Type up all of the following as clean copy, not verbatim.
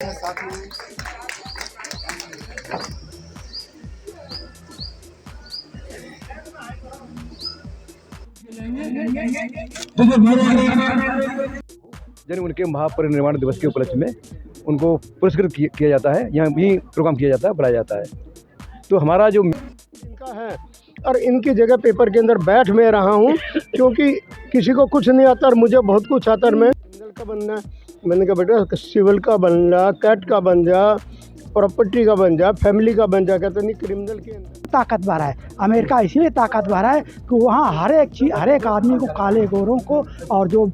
साथ में जन उनके महापरिनिर्वाण दिवस के उपलक्ष्य में उनको पुरस्कृत किया जाता है। यहाँ भी प्रोग्राम किया जाता है, बुलाया जाता है। तो हमारा जो इनका है और इनकी जगह पेपर के अंदर बैठ मैं रहा हूँ क्योंकि किसी को कुछ नहीं आता और मुझे बहुत कुछ आता है। मैं क्रिमिनल का बनना, मैंने कहा बेटा सिविल का बन जा, कैट का बन जा, प्रॉपर्टी का बन जा, फैमिली का बन जा। कहते नहीं क्रिमिनल के अंदर ताकतवर है। अमेरिका इसलिए ताकतवर है कि वहाँ हर एक चीज़, हर एक आदमी को, काले गोरों को और जो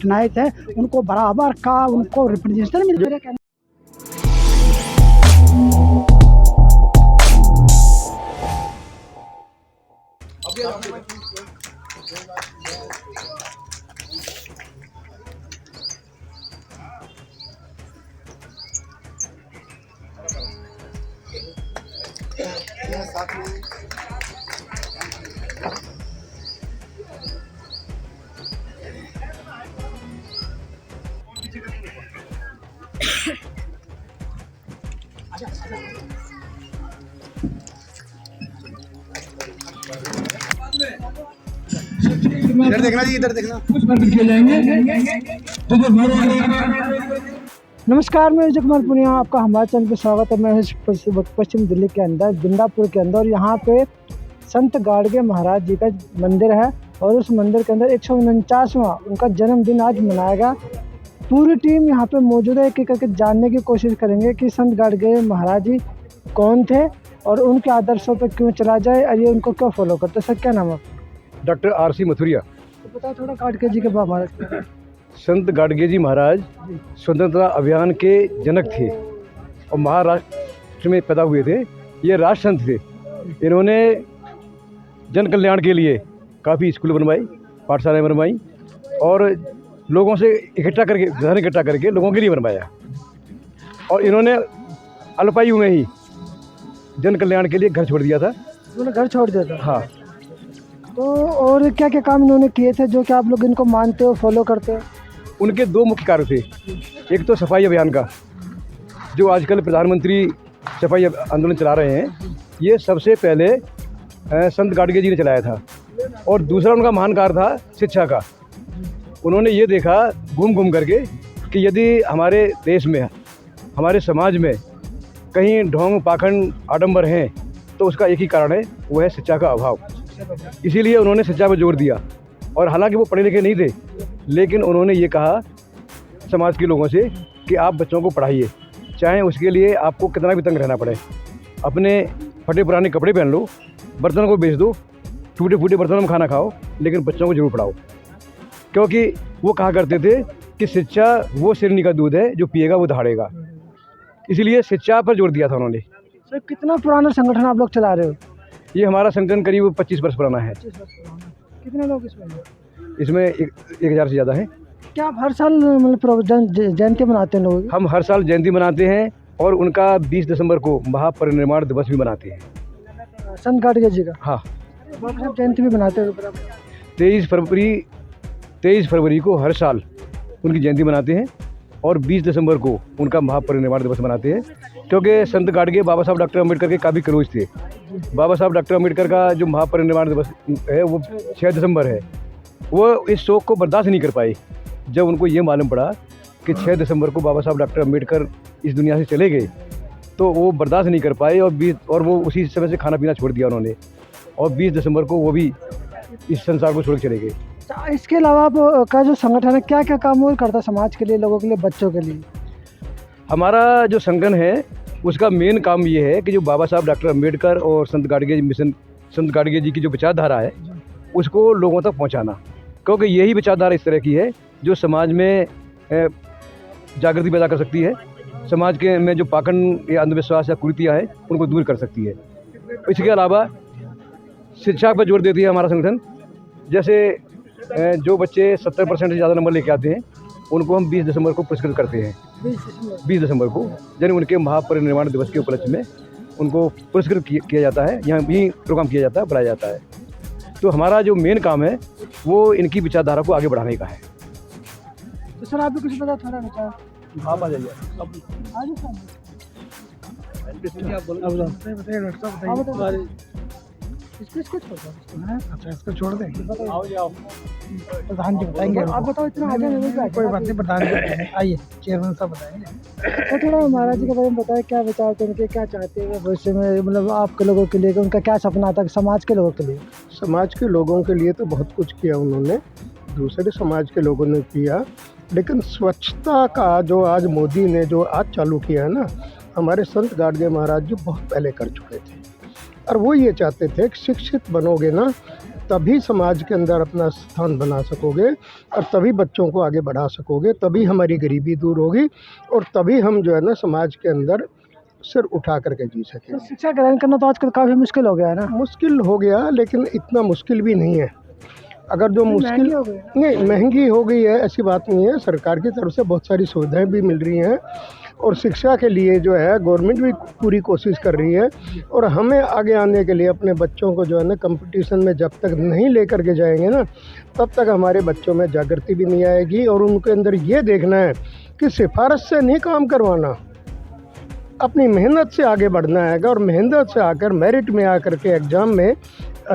नाइट है उनको बराबर का उनको रिप्रेजेंटेशन मिल रहा है। साथ में इधर देखना जी, इधर देखना। नमस्कार, मैं विजय कुमार पुनिया, आपका हमारे चैनल पर स्वागत है। मैं पश्चिम दिल्ली के अंदर बिंदापुर के अंदर यहाँ पे संत गाडगे महाराज जी का मंदिर है और उस मंदिर के अंदर 149वां उनका जन्मदिन आज मनाएगा। पूरी टीम यहाँ पे मौजूद है। एक एक करके जानने की कोशिश करेंगे कि संत गाडगे महाराज जी कौन थे और उनके आदर्शों पर क्यों चला जाए और ये उनको क्यों फॉलो करते। सर क्या नाम है? Doctor R C. मथुरिया। तो बताओ थोड़ा गाडगे जी के बारे में। संत गाडगे जी महाराज स्वतंत्रता अभियान के जनक थे और महाराष्ट्र में पैदा हुए थे। ये राष्ट्रसंत थे। इन्होंने जन कल्याण के लिए काफ़ी स्कूल बनवाई, पाठशालाएँ बनवाई और लोगों से इकट्ठा करके, धन इकट्ठा करके लोगों के लिए बनवाया। और इन्होंने अल्पायु में ही जन कल्याण के लिए घर छोड़ दिया था। उन्होंने घर छोड़ दिया था? हाँ। तो और क्या क्या काम इन्होंने किए थे जो कि आप लोग इनको मानते हो, फॉलो करते हो? उनके दो मुख्य कार्य थे। एक तो सफाई अभियान का, जो आजकल प्रधानमंत्री सफाई आंदोलन चला रहे हैं, ये सबसे पहले संत गाडगे जी ने चलाया था। और दूसरा उनका महान कार्य था शिक्षा का। उन्होंने ये देखा घूम घूम करके कि यदि हमारे देश में, हमारे समाज में कहीं ढोंग पाखंड आडंबर हैं तो उसका एक ही कारण है, वो है शिक्षा का अभाव। इसीलिए उन्होंने शिक्षा पर जोर दिया। और हालांकि वो पढ़े लिखे नहीं थे, लेकिन उन्होंने ये कहा समाज के लोगों से कि आप बच्चों को पढ़ाइए, चाहे उसके लिए आपको कितना भी तंग रहना पड़े। अपने फटे पुराने कपड़े पहन लो, बर्तनों को बेच दो, टूटे फूटे बर्तनों में खाना खाओ, लेकिन बच्चों को जरूर पढ़ाओ। क्योंकि वो कहा करते थे कि शिक्षा वो शेरनी का दूध है, जो पिएगा वो दहाड़ेगा। इसीलिए शिक्षा पर जोर दिया था उन्होंने। सर कितना पुराना संगठन आप लोग चला रहे हो? ये हमारा संगठन करीब 25 वर्ष पुराना है। कितने लोग इसमें? इसमें 1000 से ज़्यादा है। क्या आप हर साल मतलब जयंती मनाते हैं लोग? हम हर साल जयंती मनाते हैं और उनका 20 दिसंबर को महापरिनिर्वाण दिवस भी मनाते हैं। संत गाडगे जी का? हाँ। आप जयंती भी मनाते हो? 23 फरवरी को हर साल उनकी जयंती मनाते हैं और 20 दिसंबर को उनका महापरिनिर्वाण दिवस मनाते हैं। क्योंकि संत गाडगे बाबा साहब डॉक्टर अम्बेडकर के काफ़ी क्लोज थे। बाबा साहब डॉक्टर अम्बेडकर का जो महापरिनिर्वाण दिवस है वो 6 दिसंबर है। वो इस शोक को बर्दाश्त नहीं कर पाए। जब उनको ये मालूम पड़ा कि 6 दिसंबर को बाबा साहब डॉक्टर अम्बेडकर इस दुनिया से चले गए, तो वो बर्दाश्त नहीं कर पाए और वो उसी समय से खाना पीना छोड़ दिया उन्होंने। और 20 दिसंबर को वो भी इस संसार को छोड़ चले गए। इसके अलावा का जो संगठन है क्या क्या काम वो करता है समाज के लिए, लोगों के लिए, बच्चों के लिए? हमारा जो संगठन है उसका मेन काम ये है कि जो बाबा साहब डॉक्टर अम्बेडकर और संत गाडगे जी की जो विचारधारा है उसको लोगों तक पहुंचाना। क्योंकि यही विचारधारा इस तरह की है जो समाज में जागृति पैदा कर सकती है, समाज के में जो पाखंड या अंधविश्वास या कुरीतियाँ हैं उनको दूर कर सकती है। इसके अलावा शिक्षा पर जोर देती है हमारा संगठन। जैसे जो बच्चे 70% से ज़्यादा नंबर लेके आते हैं उनको हम 20 दिसंबर को पुरस्कृत करते हैं। 20 दिसंबर को यानी उनके महापरिनिर्वाण दिवस के उपलक्ष्य में उनको पुरस्कृत किया जाता है। यहाँ भी प्रोग्राम किया जाता है, बुलाया जाता है। तो हमारा जो मेन काम है वो इनकी विचारधारा को आगे बढ़ाने का है। तो सर आप भी कुछ बता थोड़ा विचार। आप आ जाइए। अच्छा इसको छोड़ दें। प्रधान जी बताएंगे। आप बताओ, इतना आगे लेवल पे कोई बात नहीं, प्रधान जी आइए, चेयरमैन साहब बताएंगे। तो थोड़ा महाराज जी के बारे में बताएं, क्या विचार थे उनके, क्या चाहते हैं भविष्य में, मतलब आपके लोगों के लिए, कि उनका क्या सपना था समाज के लोगों के लिए? समाज के लोगों के लिए तो बहुत कुछ किया उन्होंने, दूसरे समाज के लोगों ने किया, लेकिन स्वच्छता का जो आज मोदी ने जो आज चालू किया है ना, हमारे संत गाडगे महाराज जी बहुत पहले कर चुके थे। और वो ये चाहते थे कि शिक्षित बनोगे ना, तभी समाज के अंदर अपना स्थान बना सकोगे, और तभी बच्चों को आगे बढ़ा सकोगे, तभी हमारी गरीबी दूर होगी, और तभी हम जो है ना समाज के अंदर सिर उठा करके जी तो सकेंगे। शिक्षा ग्रहण करना तो आजकल काफ़ी मुश्किल हो गया है ना? मुश्किल हो गया, लेकिन इतना मुश्किल भी नहीं है। अगर जो मुश्किल महंगी हो गई है। नहीं, महंगी हो गई है ऐसी बात नहीं है। सरकार की तरफ से बहुत सारी सुविधाएं भी मिल रही हैं, और शिक्षा के लिए जो है गवर्नमेंट भी पूरी कोशिश कर रही है। और हमें आगे आने के लिए अपने बच्चों को जो है ना कंपटीशन में जब तक नहीं लेकर के जाएंगे ना, तब तक हमारे बच्चों में जागृति भी नहीं आएगी। और उनके अंदर ये देखना है कि सिफारिश से नहीं काम करवाना, अपनी मेहनत से आगे बढ़ना है। और मेहनत से आकर मेरिट में आकर के एग्ज़ाम में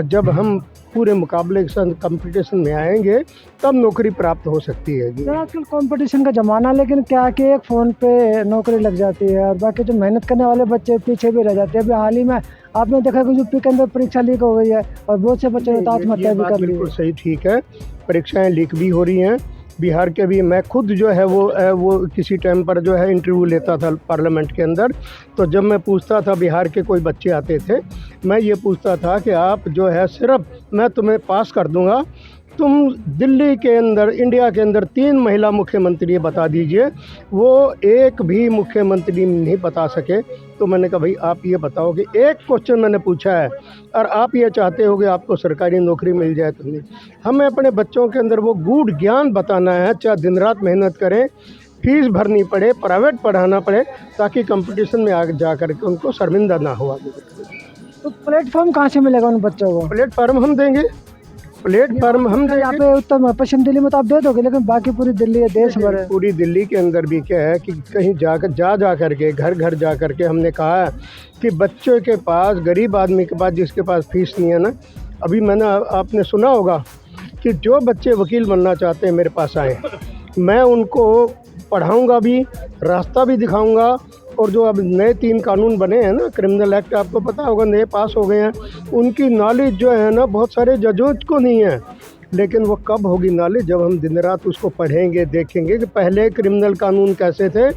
जब हम पूरे मुकाबले के साथ कंपटीशन में आएंगे, तब नौकरी प्राप्त हो सकती है जी। तो आजकल कंपटीशन का ज़माना, लेकिन क्या कि एक फ़ोन पे नौकरी लग जाती है और बाकी जो मेहनत करने वाले बच्चे पीछे भी रह जाते हैं। अभी हाल ही में आपने देखा कि यूपी के अंदर परीक्षा लीक हो गई है और बहुत से बच्चों ने तो आत्महत्या भी कर ली है। बिल्कुल सही, ठीक है, परीक्षाएं लीक भी हो रही हैं बिहार के भी। मैं खुद जो है वो किसी टाइम पर जो है इंटरव्यू लेता था पार्लियामेंट के अंदर, तो जब मैं पूछता था, बिहार के कोई बच्चे आते थे, मैं ये पूछता था कि आप जो है सिर्फ मैं तुम्हें पास कर दूंगा, तुम दिल्ली के अंदर, इंडिया के अंदर 3 महिला मुख्यमंत्री बता दीजिए। वो एक भी मुख्यमंत्री नहीं बता सके। तो मैंने कहा भाई आप ये बताओ कि एक क्वेश्चन मैंने पूछा है और आप ये चाहते हो कि आपको सरकारी नौकरी मिल जाए। तो नहीं, हमें अपने बच्चों के अंदर वो गूढ़ ज्ञान बताना है, चाहे दिन रात मेहनत करें, फीस भरनी पड़े, प्राइवेट पढ़ाना पड़े, ताकि कंपटीशन में आगे जा कर के उनको शर्मिंदा ना हो। तो प्लेटफॉर्म कहाँ से मिलेगा उन बच्चों को? प्लेटफार्म हम देंगे, प्लेटफार्म हम यहाँ देंगे। पे उत्तर पश्चिम दिल्ली में तो आप दे दोगे, लेकिन बाकी पूरी दिल्ली है, देश भर है। पूरी दिल्ली के अंदर भी क्या है कि कहीं जा कर के घर घर जा कर के हमने कहा है कि बच्चों के पास, गरीब आदमी के पास जिसके पास फीस नहीं है ना, अभी मैंने आपने सुना होगा कि जो बच्चे वकील बनना चाहते हैं मेरे पास आए, मैं उनको पढ़ाऊंगा भी, रास्ता भी दिखाऊंगा। और जो अब नए 3 कानून बने हैं ना, क्रिमिनल एक्ट आपको पता होगा, नए पास हो गए हैं, उनकी नॉलेज जो है ना बहुत सारे जजों को नहीं है। लेकिन वो कब होगी नॉलेज? जब हम दिन रात उसको पढ़ेंगे, देखेंगे कि पहले क्रिमिनल कानून कैसे थे,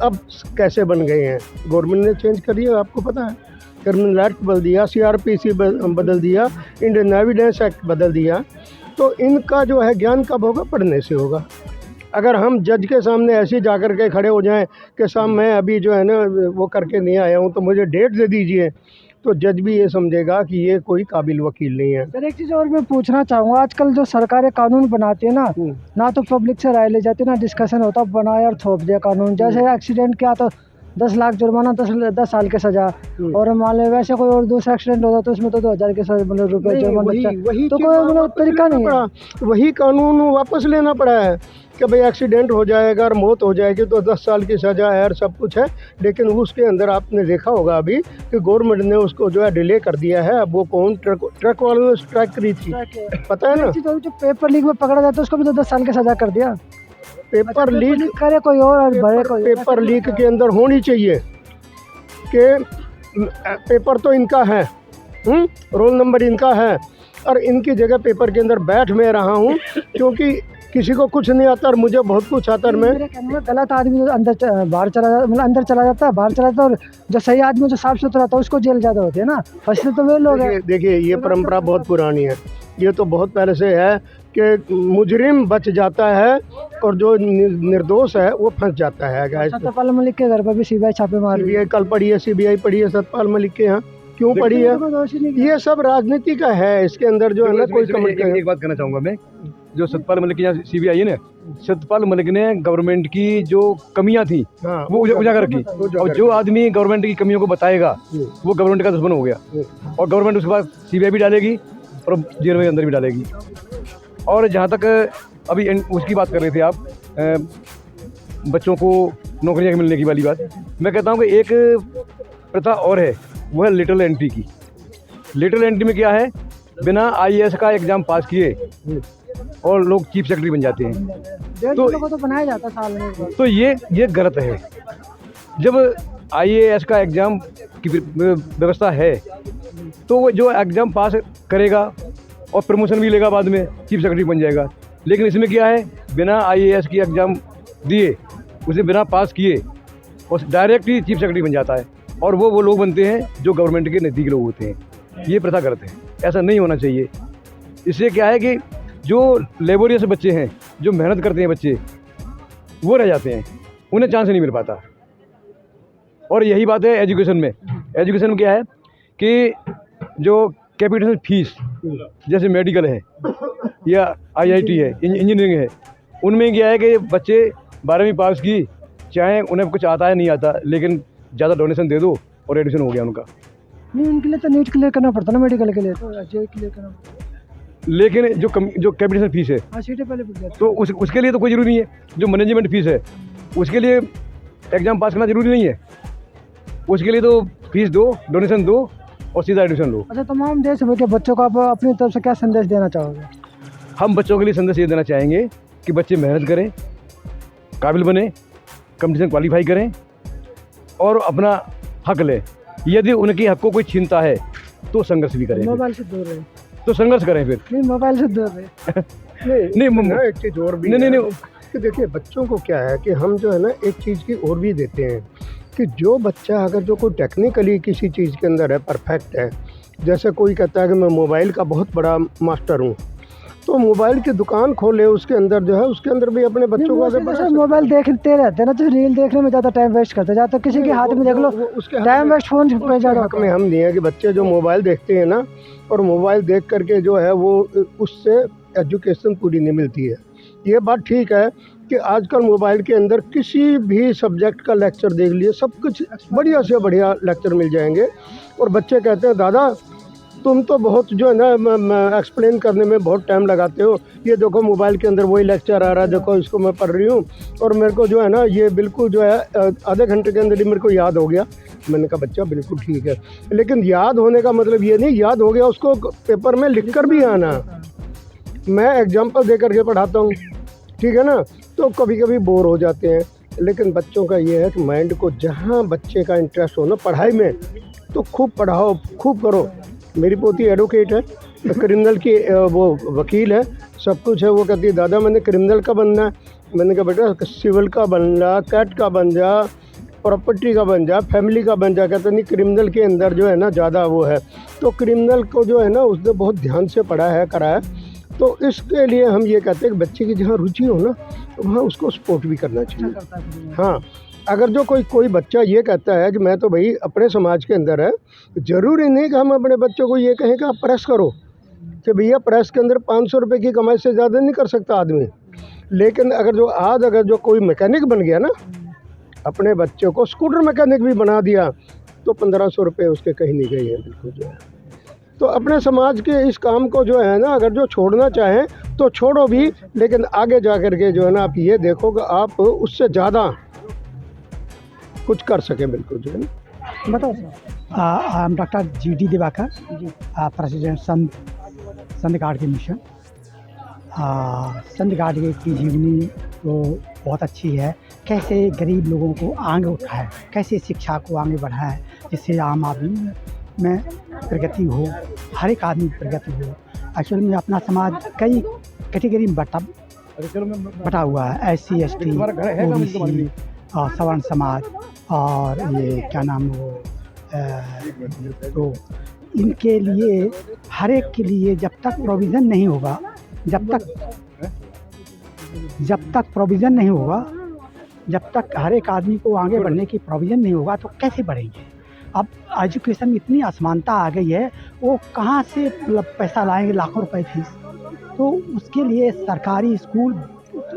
अब कैसे बन गए हैं। गवर्नमेंट ने चेंज कर दिया, आपको पता है, क्रिमिनल एक्ट बदल दिया, CRPC बदल दिया, इंडियन एविडेंस एक्ट बदल दिया। तो इनका जो है ज्ञान कब होगा? पढ़ने से होगा। अगर हम जज के सामने ऐसे ही जा कर के खड़े हो जाएं कि साहब मैं अभी जो है ना वो करके नहीं आया हूँ, तो मुझे डेट दे दीजिए, तो जज भी ये समझेगा कि ये कोई काबिल वकील नहीं है। सर एक चीज़ और मैं पूछना चाहूँगा, आजकल जो सरकारें कानून बनाती है ना तो पब्लिक से राय ले जाती है, ना डिस्कशन होता, बनाया और थोप दिया कानून। जैसे एक्सीडेंट किया तो 10 लाख जुर्माना, 10 साल की सज़ा, और मान लो वैसे कोई और दूसरा एक्सीडेंट होता तो उसमें तो 2000 के मतलब रुपये जुर्माना। तो कोई मतलब तरीका नहीं है। वही कानून वापस लेना पड़ा है कि भाई एक्सीडेंट हो जाएगा और मौत हो जाएगी तो 10 साल की सज़ा है और सब कुछ है। लेकिन उसके अंदर आपने देखा होगा अभी कि गवर्नमेंट ने उसको जो है डिले कर दिया है। अब वो कौन ट्रक वालों ने स्ट्राइक करी थी, पता है ना? जो पेपर लीक में पकड़ा जाता है उसको भी तो 10 साल की सज़ा कर दिया। पेपर लीक करे कोई और भरे कोई। पेपर लीक के अंदर होनी चाहिए कि पेपर तो इनका है, रोल नंबर इनका है, और इनकी जगह पेपर के अंदर बैठ मैं रहा हूँ क्योंकि किसी को कुछ नहीं आता और मुझे बहुत कुछ आता है। मैं गलत आदमी अंदर बाहर चला जाता, मतलब अंदर चला जाता है, बाहर चला जाता है, और जो सही आदमी जो साफ सुथरा था उसको जेल ज़्यादा होती है ना। फंसते तो वे लोग हैं। देखिए ये परंपरा बहुत पुरानी है, ये तो बहुत पहले से है कि मुजरिम बच जाता है और जो निर्दोष है वो फंस जाता है। सत्यपाल मलिक के घर पर भी CBI छापे मार रही है। कल पड़ी है, CBI पड़ी है सत्यपाल मलिक के यहाँ। क्यों पड़ी है? ये सब राजनीति का है, इसके अंदर जो है ना कोई कमेंट। एक बात कहना चाहूँगा मैं, जो सत्यपाल मलिक के यहाँ CBI है ना, सत्यपाल मलिक ने गवर्नमेंट की जो कमियां थी वो उजागर की, और जो आदमी गवर्नमेंट की कमियों को बताएगा वो गवर्नमेंट का दुश्मन हो गया, और गवर्नमेंट उसके बाद CBI भी डालेगी और जेल में अंदर भी डालेगी। और जहाँ तक अभी उसकी बात कर रहे थे आप, बच्चों को नौकरियाँ मिलने की वाली बात। मैं कहता हूँ कि एक प्रथा और है, वो है लेटरल एंट्री की। लेटरल एंट्री में क्या है, बिना IAS का एग्ज़ाम पास किए और लोग चीफ सेक्रेटरी बन जाते हैं। 1.5 किलो को तो बनाया जाता है साल में एक बार। तो ये गलत है। जब IAS का एग्ज़ाम की व्यवस्था है तो वो जो एग्ज़ाम पास करेगा और प्रमोशन भी लेगा, बाद में चीफ सेक्रेटरी बन जाएगा। लेकिन इसमें क्या है, बिना IAS की एग्ज़ाम दिए, उसे बिना पास किए और डायरेक्ट ही चीफ सेक्रेटरी बन जाता है, और वो लोग बनते हैं जो गवर्नमेंट के नज़दीक लोग होते हैं। ये प्रथा गलत है, ऐसा नहीं होना चाहिए। इससे क्या है कि जो लेबोरियस बच्चे हैं, जो मेहनत करते हैं बच्चे, वो रह जाते हैं, उन्हें चांस नहीं मिल पाता। और यही बात है एजुकेशन में। एजुकेशन में क्या है कि जो कैपिटल फीस, जैसे मेडिकल है या IIT है, इंजीनियरिंग है, उनमें क्या है कि बच्चे 12वीं पास की, चाहे उन्हें कुछ आता है नहीं आता, लेकिन ज़्यादा डोनेशन दे दो और एडमिशन हो गया उनका। नहीं, उनके लिए तो नीट क्लियर करना पड़ता ना, मेडिकल के लिए तो JEE क्लियर करना पड़ता। लेकिन जो कैपिटल फीस है, हाँ, सीटें पहले पूछ जाती। तो उसके लिए तो कोई ज़रूरी नहीं है। जो मैनेजमेंट फीस है, उसके लिए एग्ज़ाम पास करना ज़रूरी नहीं है। उसके लिए तो फीस दो, डोनेशन दो और सीधा एडमिशन लो। अच्छा, तमाम देश भर के बच्चों को आप अपनी तरफ से क्या संदेश देना चाहोगे? हम बच्चों के लिए संदेश ये देना चाहेंगे कि बच्चे मेहनत करें, काबिल बने, कंपटीशन क्वालिफाई करें और अपना हक लें। यदि उनके हक को कोई छीनता है तो संघर्ष भी करें, मोबाइल से दूर रहे। तो संघर्ष करें फिर। नहीं, मोबाइल से दूर रहे। नहीं, एक चीज़ और भी नहीं कि देखिए, बच्चों को क्या है कि हम जो है ना, एक चीज़ की और भी देते हैं कि जो बच्चा अगर जो कोई टेक्निकली किसी चीज़ के अंदर है, परफेक्ट है, जैसे कोई कहता है कि मैं मोबाइल का बहुत बड़ा मास्टर हूँ, तो मोबाइल की दुकान खोले, उसके अंदर जो है, उसके अंदर भी अपने बच्चों को आगे बढ़ा। मोबाइल देखते रहते हैं ना, तो रील देखने में ज़्यादा टाइम वेस्ट करते जाते, किसी के हाथ में देख लो, उसके टाइम वेस्ट फोन पे ज़्यादा हक में हम दिए कि बच्चे जो मोबाइल देखते हैं ना, और मोबाइल देख करके जो है वो, उससे एजुकेशन पूरी नहीं मिलती है। ये बात ठीक है कि आजकल मोबाइल के अंदर किसी भी सब्जेक्ट का लेक्चर देख लिए, सब कुछ बढ़िया से बढ़िया लेक्चर मिल जाएंगे। और बच्चे कहते हैं, दादा तुम तो बहुत जो है ना एक्सप्लेन करने में बहुत टाइम लगाते हो, ये देखो मोबाइल के अंदर वही लेक्चर आ रहा है, देखो इसको मैं पढ़ रही हूँ और मेरे को जो है ना ये बिल्कुल जो है आधे घंटे के अंदर ही मेरे को याद हो गया। मैंने कहा बच्चा बिल्कुल ठीक है, लेकिन याद होने का मतलब ये नहीं याद हो गया उसको पेपर में लिख कर भी आना। मैं एग्जाम्पल दे करके पढ़ाता हूँ, ठीक है ना, तो कभी कभी बोर हो जाते हैं। लेकिन बच्चों का ये है कि माइंड को जहाँ बच्चे का इंटरेस्ट हो ना पढ़ाई में, तो खूब पढ़ाओ, खूब करो। मेरी पोती एडवोकेट है, क्रिमिनल की वो वकील है, सब कुछ है। वो कहती है दादा मैंने क्रिमिनल का बनना है। मैंने कहा बेटा सिविल का बन जा, कैट का बन जा, प्रॉपर्टी का बन जा, फैमिली का बन जा। कहते नहीं क्रिमिनल के अंदर जो है ना ज़्यादा वो है, तो क्रिमिनल को जो है ना उसने बहुत ध्यान से पढ़ा है, करा है। तो इसके लिए हम ये कहते हैं कि बच्चे की जहाँ रुचि हो ना, वहाँ उसको सपोर्ट भी करना चाहिए। हाँ, अगर जो कोई बच्चा ये कहता है कि मैं तो भाई अपने समाज के अंदर है, ज़रूरी नहीं कि हम अपने बच्चों को ये कहें कि आप प्रेस करो, कि भैया प्रेस के अंदर 500 रुपये की कमाई से ज़्यादा नहीं कर सकता आदमी। लेकिन अगर जो कोई मैकेनिक बन गया ना, अपने बच्चों को स्कूटर मैकेनिक भी बना दिया, तो 1500 रुपये उसके कहीं नहीं गए हैं बिल्कुल जो है। तो अपने समाज के इस काम को जो है ना, अगर जो छोड़ना चाहें तो छोड़ो भी, लेकिन आगे जा कर के जो है ना आप ये देखो कि आप उससे ज़्यादा कुछ कर सकें बिल्कुल जो है ना। बताओ sir. I am doctor GD Diwakar, president Sant Gadge mission. संत गाडगे की जीवनी तो बहुत अच्छी है, कैसे गरीब लोगों को आगे उठाए, कैसे शिक्षा को आगे बढ़ाए, जिससे आम आदमी में प्रगति हो, हर एक आदमी प्रगति हो। एक्चुअली में अपना समाज कई कैटेगरी में बटा हुआ है, SC ST OBC और सवर्ण समाज और ये क्या नाम वो तो इनके लिए हर एक के लिए जब तक प्रोविज़न नहीं होगा, जब तक प्रोविज़न नहीं होगा, जब तक हर एक आदमी को आगे बढ़ने की प्रोविज़न नहीं होगा तो कैसे बढ़ेंगे। अब एजुकेशन में इतनी असमानता आ गई है, वो कहाँ से पैसा लाएंगे, लाखों रुपए फीस। तो उसके लिए सरकारी school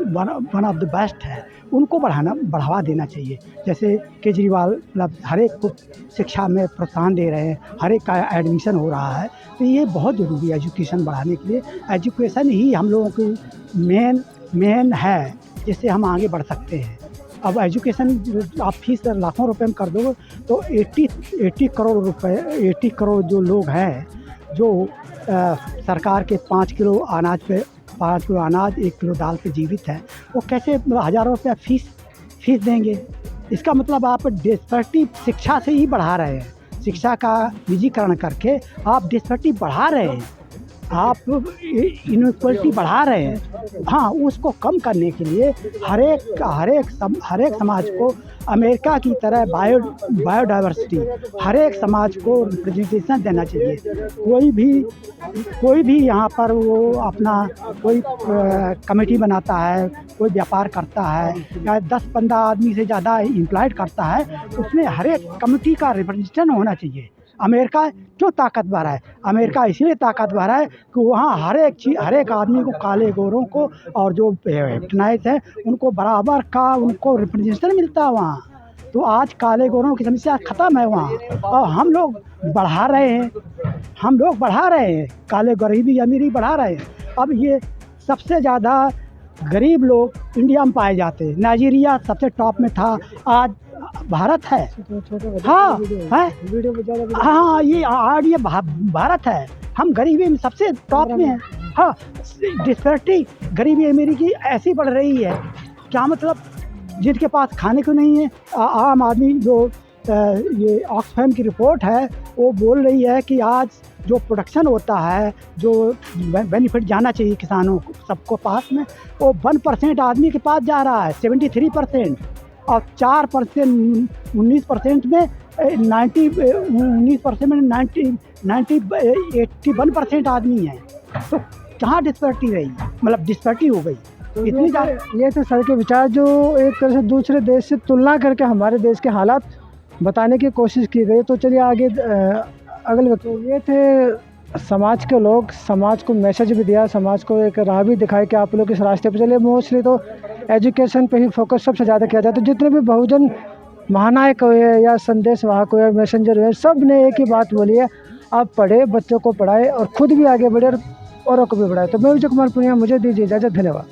one of the best है, उनको बढ़ावा देना चाहिए। जैसे केजरीवाल हर एक को शिक्षा में प्रोत्साहन दे रहे हैं, हर एक का एडमिशन हो रहा है, तो ये बहुत ज़रूरी है एजुकेशन बढ़ाने के लिए। एजुकेशन ही हम लोगों की मेन है, जिससे हम आगे बढ़ सकते हैं। अब एजुकेशन आप फीस लाखों रुपए में कर दोगे तो 80 करोड़ रुपए, 80 करोड़ जो लोग हैं जो सरकार के 5 किलो अनाज पे 5 किलो अनाज 1 किलो दाल पे जीवित है, वो कैसे हज़ारों रुपया फीस देंगे। इसका मतलब आप डिस्पैरिटी शिक्षा से ही बढ़ा रहे हैं, शिक्षा का निजीकरण करके आप डिस्पैरिटी बढ़ा रहे हैं, आप इनइक्वलिटी बढ़ा रहे हैं। हाँ, उसको कम करने के लिए हर एक समाज को अमेरिका की तरह बायोडाइवर्सिटी हर एक समाज को रिप्रेजेंटेशन देना चाहिए। कोई भी यहाँ पर वो अपना कोई कमेटी बनाता है, कोई व्यापार करता है या 10-15 आदमी से ज़्यादा एम्प्लॉयड करता है, उसमें हर एक कमेटी का रिप्रेजेंटेशन होना चाहिए। अमेरिका क्यों ताकतवर है? अमेरिका इसलिए ताकतवर है कि वहाँ हर एक आदमी को, काले गोरों को और जो हेप्टनाइज हैं उनको बराबर का उनको रिप्रेजेंटेशन मिलता है वहाँ। तो आज काले गोरों की समस्या ख़त्म है वहाँ, और हम लोग बढ़ा रहे हैं, काले गरीबी अमीरी बढ़ा रहे हैं। अब ये सबसे ज़्यादा गरीब लोग इंडिया में पाए जाते हैं। नाइजीरिया सबसे टॉप में था, आज भारत है। हाँ है, हाँ ये भारत है। हम गरीबी में सबसे टॉप में हैं। हाँ, डिस्पैरिटी गरीबी अमीरी की ऐसी बढ़ रही है, क्या मतलब जिनके पास खाने को नहीं है, आम आदमी जो ये ऑक्सफैम की रिपोर्ट है वो बोल रही है कि आज जो प्रोडक्शन होता है, जो बेनिफिट जाना चाहिए किसानों को सबको पास में, वो 1% आदमी के पास जा रहा है, 73%, और 4% 19% में 19% में 81% आदमी हैं। तो कहाँ डिस्पैरिटी रही, मतलब डिस्पैरिटी हो गई इतनी ज़्यादा। ये तो सर के विचार जो एक तरह से दूसरे देश से तुलना करके हमारे देश के हालात बताने की कोशिश की गई। तो चलिए आगे अगले वक्त ये थे समाज के लोग, समाज को मैसेज भी दिया, समाज को एक राह भी दिखाई कि आप लोग इस रास्ते पर चलिए। मोस्टली तो एजुकेशन पे ही फोकस सबसे ज़्यादा किया जाता है। जितने भी बहुजन महानायक हुए या संदेश वाहक हुए, मैसेंजर हुए, सब ने एक ही बात बोली है, आप पढ़े, बच्चों को पढ़ाए और ख़ुद भी आगे बढ़े और औरों को भी बढ़ाए। तो मैं विजय कुमार पुनिया, मुझे दीजिए इजाज़त, धन्यवाद।